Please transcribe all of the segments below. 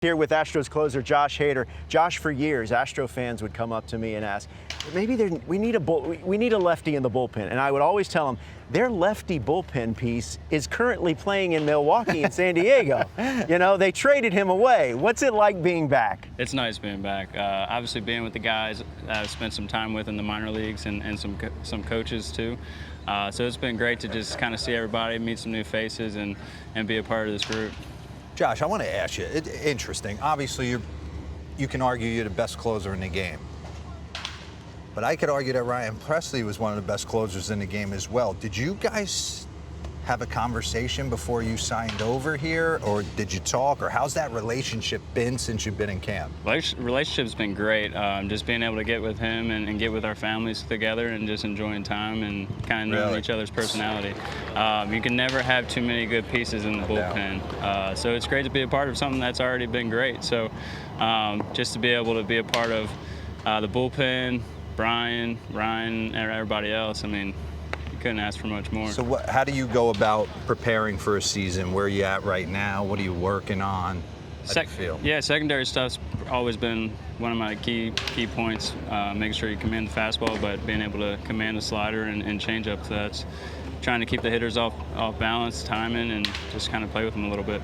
Here with Astros closer Josh Hader. Josh, for years, Astro fans would come up to me and ask, maybe we need a lefty in the bullpen. And I would always tell them, their lefty bullpen piece is currently playing in Milwaukee and San Diego. You know, they traded him away. What's it like being back? It's nice being back. Obviously being with the guys that I've spent some time with in the minor leagues and some coaches too. So it's been great to just kind of see everybody, meet some new faces, and be a part of this group. Josh, I want to ask you, interesting. Obviously, you can argue you're the best closer in the game. But I could argue that Ryan Pressly was one of the best closers in the game as well. Did you guys have a conversation before you signed over here, or did you talk, or how's that relationship been since you've been in camp? Relationship's been great. Just being able to get with him and get with our families together and just enjoying time and kind of knowing each other's personality. You can never have too many good pieces in the bullpen. So it's great to be a part of something that's already been great. So just to be able to be a part of the bullpen, Brian, Ryan, and everybody else, I mean, couldn't ask for much more. So how do you go about preparing for a season? Where are you at right now? What are you working on? How do you feel? Yeah, secondary stuff's always been one of my key points. Making sure you command the fastball, but being able to command the slider and change up. So that's trying to keep the hitters off balance, timing, and just kind of play with them a little bit.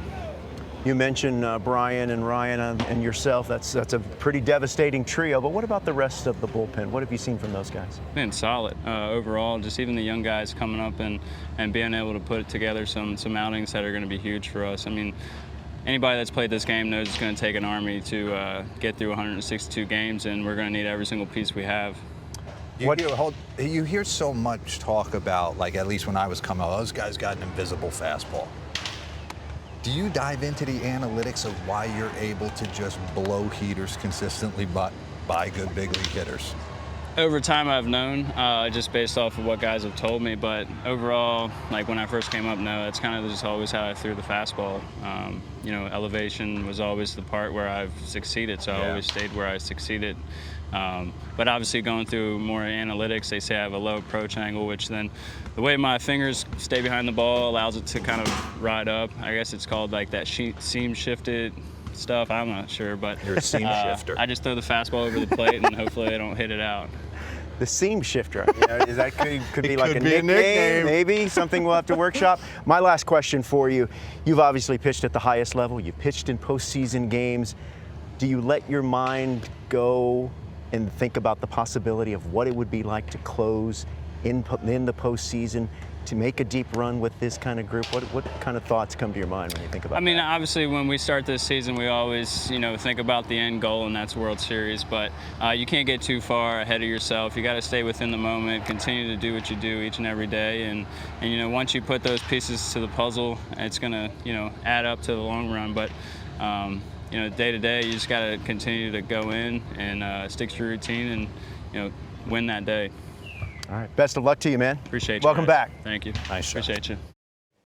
You mentioned Brian and Ryan and yourself. That's a pretty devastating trio. But what about the rest of the bullpen? What have you seen from those guys? Been solid overall. Just even the young guys coming up and being able to put together some outings that are going to be huge for us. I mean, anybody that's played this game knows it's going to take an army to get through 162 games, and we're going to need every single piece we have. You hear so much talk about, like, at least when I was coming out, those guys got an invisible fastball. Do you dive into the analytics of why you're able to just blow heaters consistently by good big league hitters? Over time, I've known, just based off of what guys have told me. But overall, like when I first came up, no, that's kind of just always how I threw the fastball. You know, elevation was always the part where I've succeeded, so I always stayed where I succeeded. But obviously going through more analytics, they say I have a low approach angle, which then the way my fingers stay behind the ball allows it to kind of ride up. I guess it's called like that seam shifted stuff. I'm not sure, but you're a seam shifter. I just throw the fastball over the plate and hopefully I don't hit it out. The seam shifter, you know, is that could be like a nickname, maybe something we'll have to workshop. My last question for you: you've obviously pitched at the highest level. You've pitched in postseason games. Do you let your mind go and think about the possibility of what it would be like to close in the postseason, to make a deep run with this kind of group? What kind of thoughts come to your mind when you think about that? I mean, obviously, when we start this season, we always, think about the end goal, and that's World Series. But you can't get too far ahead of yourself. You got to stay within the moment, continue to do what you do each and every day, and once you put those pieces to the puzzle, it's gonna, add up to the long run. But day to day, you just got to continue to go in and stick to your routine and, win that day. All right. Best of luck to you, man. Appreciate you. Welcome back. Thank you. Nice shot. Appreciate you.